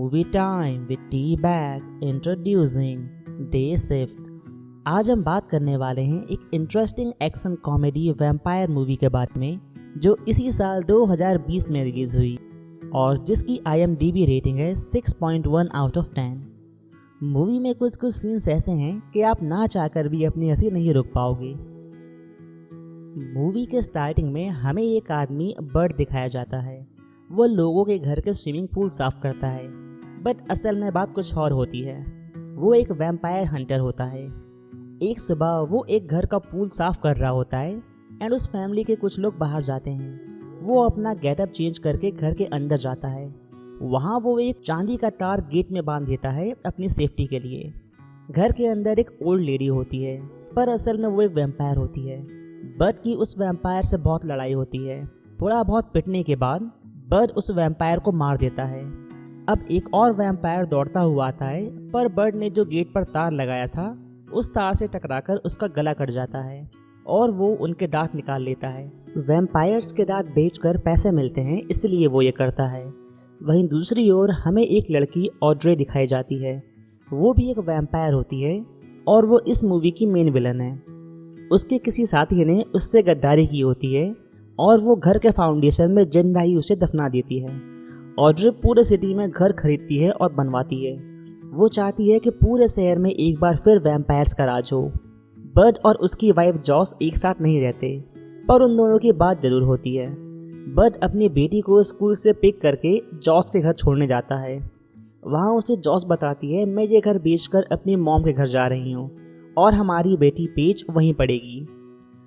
Movie time with tea bag introducing day shift. आज हम बात करने वाले हैं एक interesting action comedy vampire movie के बारे में जो इसी साल 2020 में रिलीज हुई और जिसकी IMDb रेटिंग है 6.1 आउट ऑफ 10। मूवी में कुछ सीन्स ऐसे हैं कि आप ना चाहकर भी अपनी हंसी नहीं रोक पाओगे। मूवी के स्टार्टिंग में हमें एक आदमी बर्ड दिखाया जाता है। वो लोगों के घर के स्विमिंग पूल साफ करता है, बट असल में बात कुछ और होती है। वो एक वैम्पायर हंटर होता है। एक सुबह वो एक घर का पूल साफ कर रहा होता है एंड उस फैमिली के कुछ लोग बाहर जाते हैं। वो अपना गेटअप चेंज करके घर के अंदर जाता है। वहाँ वो एक चांदी का तार गेट में बांध देता है अपनी सेफ्टी के लिए। घर के अंदर एक ओल्ड लेडी होती है, पर असल में वो एक वैम्पायर होती है। बर्ड की उस वैम्पायर से बहुत लड़ाई होती है। थोड़ा बहुत पिटने के बाद बर्ड उस वैम्पायर को मार देता है। अब एक और वैम्पायर दौड़ता हुआ आता है, पर बर्ड ने जो गेट पर तार लगाया था उस तार से टकराकर उसका गला कट जाता है और वो उनके दांत निकाल लेता है। वैम्पायर्स के दांत बेचकर पैसे मिलते हैं, इसलिए वो ये करता है। वहीं दूसरी ओर हमें एक लड़की ऑड्रे दिखाई जाती है। वो भी एक वैम्पायर होती है और वो इस मूवी की मेन विलन है। उसके किसी साथी ने उससे गद्दारी की होती है और वो घर के फाउंडेशन में जिंदा ही उसे दफना देती है। ऑड्रे पूरे सिटी में घर खरीदती है और बनवाती है। वो चाहती है कि पूरे शहर में एक बार फिर वैम्पायर्स का राज हो। बर्ड और उसकी वाइफ जॉस एक साथ नहीं रहते, पर उन दोनों की बात जरूर होती है। बर्ड अपनी बेटी को स्कूल से पिक करके जॉस के घर छोड़ने जाता है। वहाँ उसे जॉस बताती है, मैं ये घर बेचकर अपनी मॉम के घर जा रही हूँ और हमारी बेटी पेज वहीं पड़ेगी।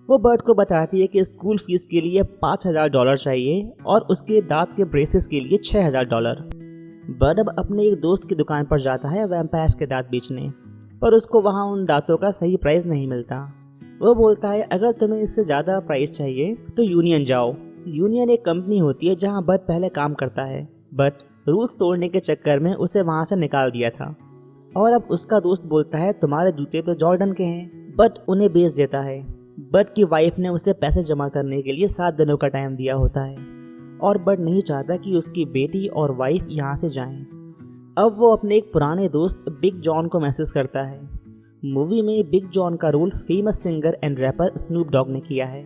वो बर्ड को बताती है कि स्कूल फीस के लिए $5,000 चाहिए और उसके दांत के ब्रेसेस के लिए $6,000। बर्ड अब अपने एक दोस्त की दुकान पर जाता है वैम्पायर्स के दांत बेचने, पर उसको वहाँ उन दांतों का सही प्राइस नहीं मिलता। वो बोलता है, अगर तुम्हें इससे ज़्यादा प्राइस चाहिए तो यूनियन जाओ। यूनियन एक कंपनी होती है जहाँ बर्ड पहले काम करता है, बट रूल्स तोड़ने के चक्कर में उसे वहाँ से निकाल दिया था। और अब उसका दोस्त बोलता है, तुम्हारे जूते तो जॉर्डन के हैं, बट उन्हें बेच देता है। बर्ड की वाइफ ने उसे पैसे जमा करने के लिए 7 दिनों का टाइम दिया होता है और बर्ड नहीं चाहता कि उसकी बेटी और वाइफ यहाँ से जाएं। अब वो अपने एक पुराने दोस्त बिग जॉन को मैसेज करता है। मूवी में बिग जॉन का role famous singer and rapper Snoop Dogg ने किया है।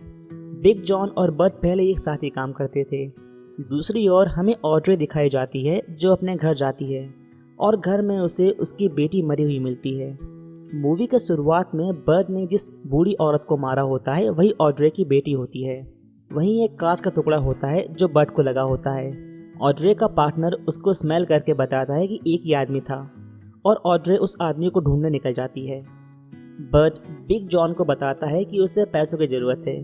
बिग जॉन और बर्ड पहले एक साथ ही काम करते थे। दूसरी ओर हमें ऑड्रे दिखाई जाती है जो अपने घर जाती है और घर में उसे उसकी बेटी मरी हुई मिलती है। मूवी के शुरुआत में बर्ड ने जिस बूढ़ी औरत को मारा होता है वही ऑड्रे की बेटी होती है। वहीं एक कांच का टुकड़ा होता है जो बर्ड को लगा होता है। ऑड्रे का पार्टनर उसको स्मेल करके बताता है कि एक ही आदमी था और ऑड्रे उस आदमी को ढूंढने निकल जाती है। बर्ड बिग जॉन को बताता है कि उसे पैसों की ज़रूरत है।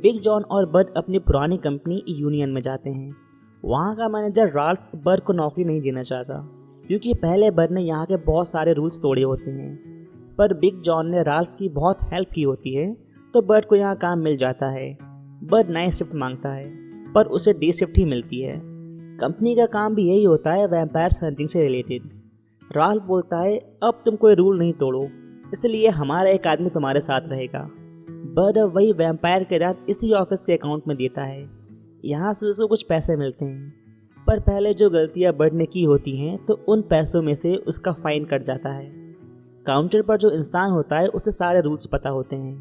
बिग जॉन और बर्ड अपनी पुरानी कंपनी यूनियन में जाते हैं। वहाँ का मैनेजर राल्फ बर्ड को नौकरी नहीं देना चाहता क्योंकि पहले बर्ड ने यहाँ के बहुत सारे रूल्स तोड़े होते हैं, पर बिग जॉन ने राल्फ की बहुत हेल्प की होती है तो बर्ड को यहाँ काम मिल जाता है। बर्ड नाइट शिफ्ट मांगता है पर उसे डे शिफ्ट ही मिलती है। कंपनी का काम भी यही होता है, वैम्पायर्स हंटिंग से रिलेटेड। राल्फ बोलता है, अब तुम कोई रूल नहीं तोड़ो, इसलिए हमारा एक आदमी तुम्हारे साथ रहेगा। बर्ड अब वही वैम्पायर के दांत इसी ऑफिस के अकाउंट में देता है। यहाँ से उसको कुछ पैसे मिलते हैं, पर पहले जो गलतियाँ बर्ड ने की होती हैं तो उन पैसों में से उसका फाइन कट जाता है। काउंटर पर जो इंसान होता है उसे सारे रूल्स पता होते हैं,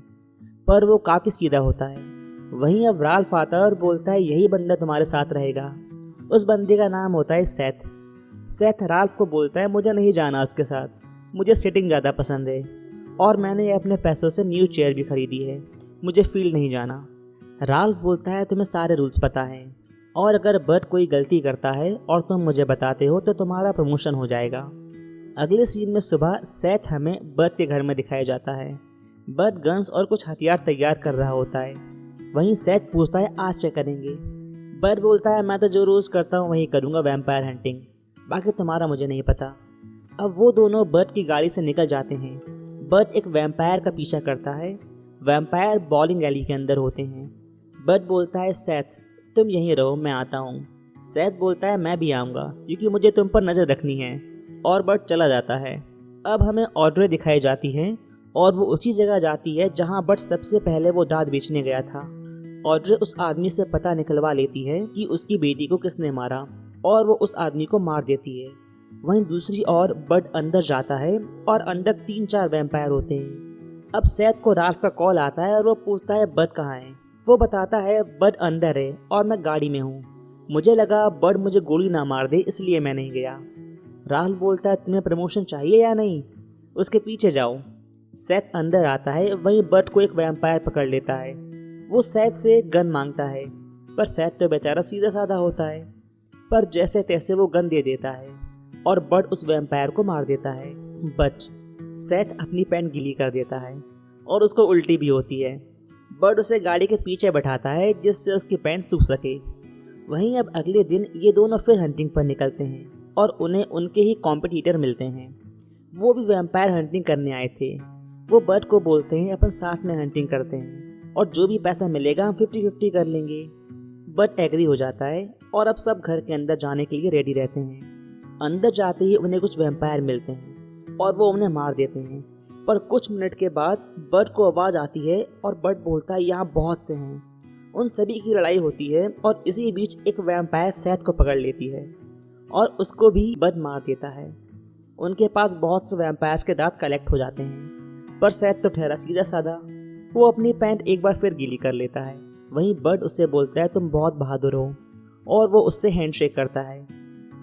पर वो काफ़ी सीधा होता है। वहीं अब राल्फ आता है और बोलता है, यही बंदा तुम्हारे साथ रहेगा। उस बंदे का नाम होता है सेथ। सेथ राल्फ को बोलता है, मुझे नहीं जाना उसके साथ, मुझे सिटिंग ज़्यादा पसंद है और मैंने अपने पैसों से न्यू चेयर भी खरीदी है, मुझे फील्ड नहीं जाना। राल्फ बोलता है, तुम्हें सारे रूल्स पता हैं और अगर बर्ड कोई गलती करता है और तुम मुझे बताते हो तो तुम्हारा प्रमोशन हो जाएगा। अगले सीन में सुबह सेथ हमें बर्ड के घर में दिखाया जाता है। बर्ड गन्स और कुछ हथियार तैयार कर रहा होता है। वहीं सेथ पूछता है, आज क्या करेंगे? बर्ड बोलता है, मैं तो जो रोज़ करता हूँ वही करूँगा, वैम्पायर हंटिंग, बाकी तुम्हारा मुझे नहीं पता। अब वो दोनों बर्ड की गाड़ी से निकल जाते हैं। बर्ड एक वैम्पायर का पीछा करता है। वैम्पायर बॉलिंग रैली के अंदर होते हैं। बर्ड बोलता है, सेथ तुम यहीं रहो, मैं आता हूँ। सेथ बोलता है, मैं भी आऊँगा क्योंकि मुझे तुम पर नज़र रखनी है, और बर्ड चला जाता है। अब हमें ऑड्रे दिखाई जाती है और वो उसी जगह जाती है जहाँ बर्ड सबसे पहले वो दांत बेचने गया था। ऑड्रे उस आदमी से पता निकलवा लेती है कि उसकी बेटी को किसने मारा और वो उस आदमी को मार देती है। वहीं दूसरी ओर बड अंदर जाता है और अंदर 3-4 वैम्पायर होते हैं। अब सैथ को राल्फ का कॉल आता है और वो पूछता है बड कहाँ है। वो बताता है बड अंदर है और मैं गाड़ी में हूँ। मुझे लगा बड मुझे गोली ना मार दे, इसलिए मैं नहीं गया। राल्फ बोलता है तुम्हें प्रमोशन चाहिए या नहीं, उसके पीछे जाओ। सैथ अंदर आता है, वहीं बड को एक वैम्पायर पकड़ लेता है। वो सैथ से गन मांगता है, पर सैथ तो बेचारा सीधा साधा होता है। पर जैसे तैसे वो गन दे देता है और बड उस वैम्पायर को मार देता है। बट सैथ अपनी पैंट गीली कर देता है और उसको उल्टी भी होती है। बड उसे गाड़ी के पीछे बैठाता है जिससे उसकी पैंट सूख सके। वहीं अब अगले दिन ये दोनों फिर हंटिंग पर निकलते हैं और उन्हें उनके ही कॉम्पिटिटर मिलते हैं। वो भी वैम्पायर हंटिंग करने आए थे। वो बड को बोलते हैं अपन साथ में हंटिंग करते हैं और जो भी पैसा मिलेगा हम 50-50 कर लेंगे। बड एग्री हो जाता है और अब सब घर के अंदर जाने के लिए रेडी रहते हैं। अंदर जाते ही उन्हें कुछ वैम्पायर मिलते हैं और वो उन्हें मार देते हैं। पर कुछ मिनट के बाद बड को आवाज़ आती है और बड बोलता है यहाँ बहुत से हैं। उन सभी की लड़ाई होती है और इसी बीच एक वैम्पायर सैथ को पकड़ लेती है और उसको भी बड मार देता है। उनके पास बहुत से वैम्पायर्स के दांत कलेक्ट हो जाते हैं, पर सैथ तो ठहरा सीधा साधा। वो अपनी पैंट एक बार फिर गीली कर लेता है। वहीं बड उससे बोलता है तुम बहुत बहादुर हो और वो उससे हैंडशेक करता है।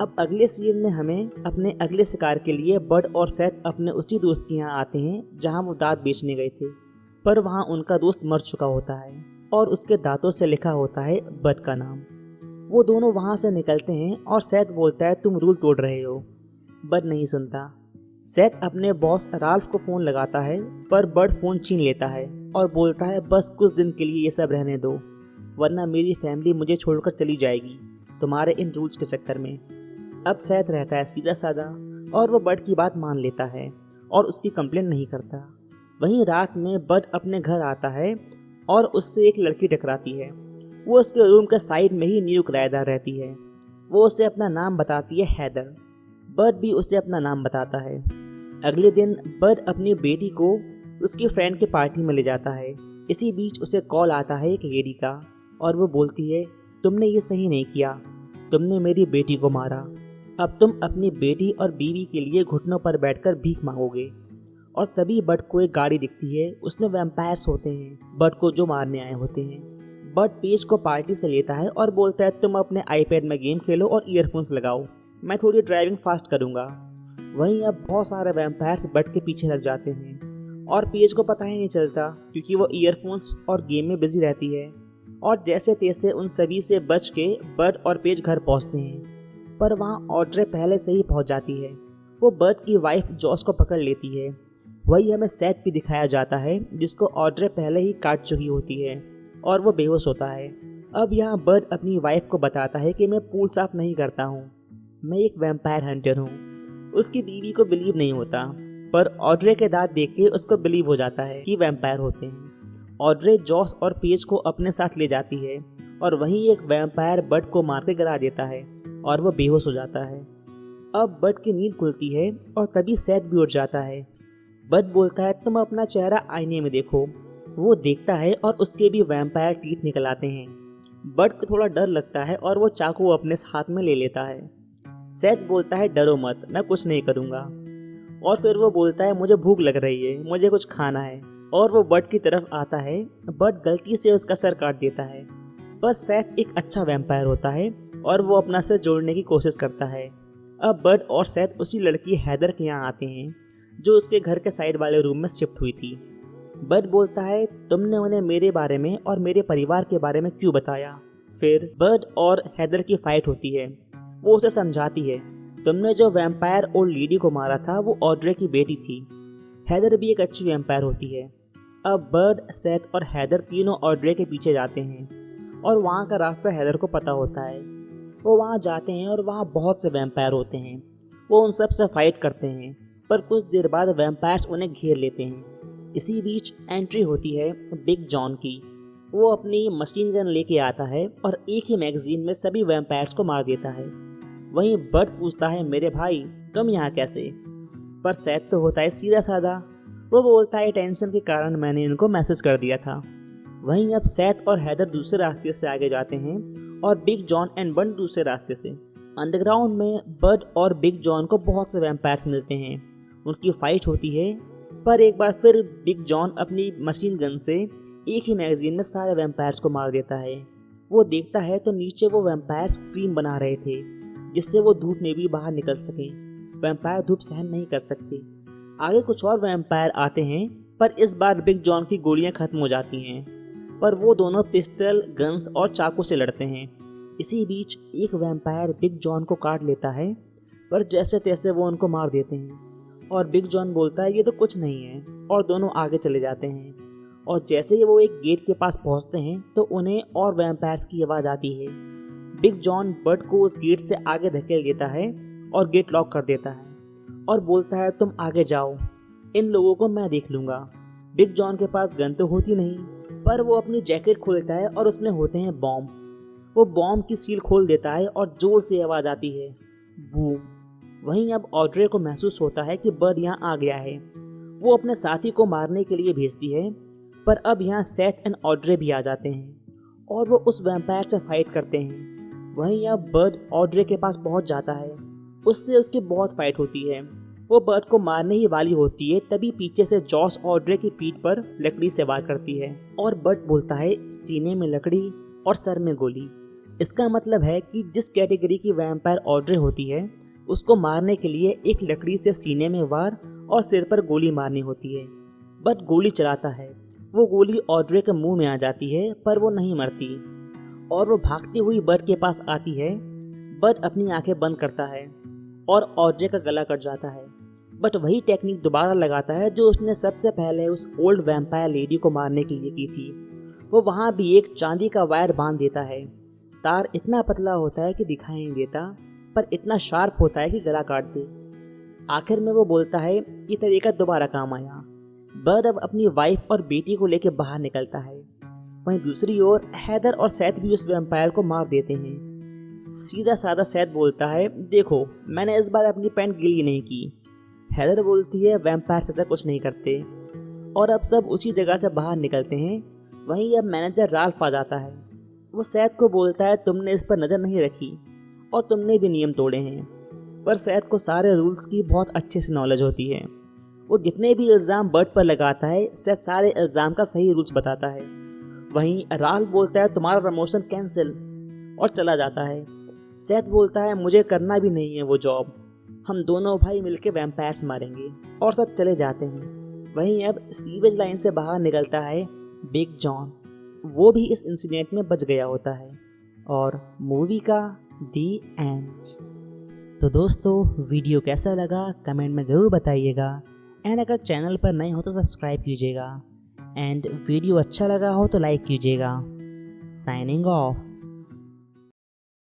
अब अगले सीन में हमें अपने अगले शिकार के लिए बड और सैथ अपने उसी दोस्त के यहाँ आते हैं जहाँ वो दांत बेचने गए थे। पर वहाँ उनका दोस्त मर चुका होता है और उसके दांतों से लिखा होता है बड का नाम। वो दोनों वहाँ से निकलते हैं और सैथ बोलता है तुम रूल तोड़ रहे हो। बड नहीं सुनता। सैथ अपने बॉस राल्फ को फ़ोन लगाता है, पर बड फ़ोन छीन लेता है और बोलता है बस कुछ दिन के लिए ये सब रहने दो, वरना मेरी फैमिली मुझे छोड़कर चली जाएगी तुम्हारे इन रूल्स के चक्कर में। अब सैथ रहता है सीधा साधा और वो बड की बात मान लेता है और उसकी कंप्लेंट नहीं करता। वहीं रात में बड अपने घर आता है और उससे एक लड़की टकराती है। वो उसके रूम के साइड में ही न्यू किराएदार रहती है। वो उसे अपना नाम बताती है हैदर। बड भी उसे अपना नाम बताता है। अगले दिन बड अपनी बेटी को उसकी फ्रेंड के पार्टी में ले जाता है। इसी बीच उसे कॉल आता है एक लेडी का और वो बोलती है तुमने ये सही नहीं किया, तुमने मेरी बेटी को मारा। अब तुम अपनी बेटी और बीवी के लिए घुटनों पर बैठकर भीख मांगोगे। और तभी बड को एक गाड़ी दिखती है, उसमें वैम्पायर्स होते हैं बड को जो मारने आए होते हैं। बड पेज को पार्टी से लेता है और बोलता है तुम अपने आईपैड में गेम खेलो और ईयरफोन्स लगाओ, मैं थोड़ी ड्राइविंग फास्ट करूंगा। वहीं अब बहुत सारे वैम्पायर्स बड के पीछे लग जाते हैं और पेज को पता ही नहीं चलता क्योंकि वो ईयरफोन्स और गेम में बिजी रहती है। और जैसे तैसे उन सभी से बच के बड और पेज घर पहुंचते हैं। पर वहाँ ऑड्रे पहले से ही पहुंच जाती है। वो बड की वाइफ जॉस को पकड़ लेती है। वही हमें सैथ भी दिखाया जाता है जिसको ऑड्रे पहले ही काट चुकी होती है और वो बेहोश होता है। अब यहाँ बड अपनी वाइफ को बताता है कि मैं पूल साफ नहीं करता हूँ, मैं एक वैम्पायर हंटर हूँ। उसकी बीवी को बिलीव नहीं होता, पर ऑड्रे के दांत देख के उसको बिलीव हो जाता है कि वैम्पायर होते हैं। ऑड्रे जॉस और पेज को अपने साथ ले जाती है और वहीं एक वैम्पायर बड को मार के गिरा देता है और वो बेहोश हो जाता है। अब बड की नींद खुलती है और तभी सैथ भी उठ जाता है। बड बोलता है तुम अपना चेहरा आईने में देखो। वो देखता है और उसके भी वैम्पायर टीथ निकल आते हैं। बड को थोड़ा डर लगता है और वो चाकू अपने हाथ में ले लेता है। सैथ बोलता है डरो मत, मैं कुछ नहीं करूँगा। और फिर वो बोलता है मुझे भूख लग रही है, मुझे कुछ खाना है। और वो बड की तरफ आता है। बड गलती से उसका सर काट देता है, पर सैथ एक अच्छा वैम्पायर होता है और वो अपना सर जोड़ने की कोशिश करता है। अब बड और सैथ उसी लड़की हैदर के यहाँ आते हैं जो उसके घर के साइड वाले रूम में शिफ्ट हुई थी। बड बोलता है तुमने उन्हें मेरे बारे में और मेरे परिवार के बारे में क्यों बताया। फिर बड और हैदर की फाइट होती है। वो उसे समझाती है तुमने जो वैम्पायर ओल्ड लेडी को मारा था वो ऑड्रे की बेटी थी। हैदर भी एक अच्छी वैम्पायर होती है। अब बड, सैथ और हैदर तीनों ऑड्रे के पीछे जाते हैं और वहाँ का रास्ता हैदर को पता होता है। वो वहाँ जाते हैं और वहाँ बहुत से वैम्पायर होते हैं। वो उन सब से फाइट करते हैं, पर कुछ देर बाद वैम्पायर्स उन्हें घेर लेते हैं। इसी बीच एंट्री होती है बिग जॉन की। वो अपनी मशीन गन लेके आता है और एक ही मैगजीन में सभी वैम्पायर्स को मार देता है। वहीं बड पूछता है मेरे भाई तुम यहाँ कैसे। पर सैथ तो होता है सीधा साधा। वो बोलता है टेंशन के कारण मैंने इनको मैसेज कर दिया था। वहीं अब सैथ और हैदर दूसरे रास्ते से आगे जाते हैं और बिग जॉन एंड बन दूसरे रास्ते से। अंडरग्राउंड में बड और बिग जॉन को बहुत से वैम्पायर्स मिलते हैं। उनकी फाइट होती है, पर एक बार फिर बिग जॉन अपनी मशीन गन से एक ही मैगजीन में सारे वैम्पायर्स को मार देता है। वो देखता है तो नीचे वो वैम्पायर्स क्रीम बना रहे थे, जिससे वो धूप में भी बाहर निकल सके। वैम्पायर धूप सहन नहीं कर सकते। आगे कुछ और वैम्पायर आते हैं, पर इस बार बिग जॉन की गोलियां खत्म हो जाती हैं, पर वो दोनों पिस्टल, गन्स और चाकू से लड़ते हैं। इसी बीच एक वैम्पायर बिग जॉन को काट लेता है, पर जैसे तैसे वो उनको मार देते हैं और बिग जॉन बोलता है ये तो कुछ नहीं है, और दोनों आगे चले जाते हैं। और जैसे ही वो एक गेट के पास पहुंचते हैं तो उन्हें और वैम्पायर्स की आवाज़ आती है। बिग जॉन बड को उस गेट से आगे धकेल देता है और गेट लॉक कर देता है और बोलता है तुम आगे जाओ, इन लोगों को मैं देख लूँगा। बिग जॉन के पास गन तो होती नहीं, पर वो अपनी जैकेट खोलता है और उसमें होते हैं बॉम्ब। वो बॉम्ब की सील खोल देता है और जोर से आवाज़ आती है, बूम। वहीं अब ऑड्रे को महसूस होता है कि बड यहाँ आ गया है। वो अपने साथी को मारने के लिए भेजती है, पर अब यहाँ सेथ एंड ऑड्रे भी आ जाते हैं और वो उस वैम्पायर से फाइट करते हैं। वहीं अब बड ऑड्रे के पास पहुँच जाता है, उससे उसकी बहुत फाइट होती है। वो बर्ड को मारने ही वाली होती है, तभी पीछे से जॉस ऑड्रे की पीठ पर लकड़ी से वार करती है और बर्ड बोलता है सीने में लकड़ी और सर में गोली। इसका मतलब है कि जिस कैटेगरी की वैम्पायर ऑड्रे होती है, उसको मारने के लिए एक लकड़ी से सीने में वार और सिर पर गोली मारनी होती है। बर्ड गोली चलाता है, वो गोली ऑड्रे के मुंह में आ जाती है, पर वो नहीं मरती और वो भागती हुई बर्ड के पास आती है। बर्ड अपनी आंखें बंद करता है और ऑड्रे का गला कट जाता है, बट वही टेक्निक दोबारा लगाता है जो उसने सबसे पहले उस ओल्ड वैम्पायर लेडी को मारने के लिए की थी। वो वहाँ भी एक चांदी का वायर बांध देता है। तार इतना पतला होता है कि दिखाई नहीं देता, पर इतना शार्प होता है कि गला काट दे। आखिर में वो बोलता है ये तरीका दोबारा काम आया। बर्ड अब अपनी वाइफ और बेटी को लेकर बाहर निकलता है। वहीं दूसरी ओर हैदर और सैथ भी उस वैम्पायर को मार देते हैं। सीधा साधा सैथ बोलता है देखो मैंने इस बार अपनी पैंट गीली नहीं की। हैदर बोलती है वैम्पायर ऐसा कुछ नहीं करते, और अब सब उसी जगह से बाहर निकलते हैं। वहीं अब मैनेजर राल्फ आ जाता है। वो सैथ को बोलता है तुमने इस पर नज़र नहीं रखी और तुमने भी नियम तोड़े हैं, पर सैथ को सारे रूल्स की बहुत अच्छे से नॉलेज होती है। वो जितने भी इल्ज़ाम बर्ड पर लगाता है, सैथ सारे इल्ज़ाम का सही रूल्स बताता है। वहीं राल्फ बोलता है तुम्हारा प्रमोशन कैंसिल, और चला जाता है। सैथ बोलता है मुझे करना भी नहीं है वो जॉब, हम दोनों भाई मिलके वैम्पायर्स मारेंगे, और सब चले जाते हैं। वहीं अब सीवेज लाइन से बाहर निकलता है बिग जॉन। वो भी इस इंसिडेंट में बच गया होता है। और मूवी का दी एंड। तो दोस्तों वीडियो कैसा लगा कमेंट में ज़रूर बताइएगा, एंड अगर चैनल पर नए हो तो सब्सक्राइब कीजिएगा, एंड वीडियो अच्छा लगा हो तो लाइक कीजिएगा। Signing off.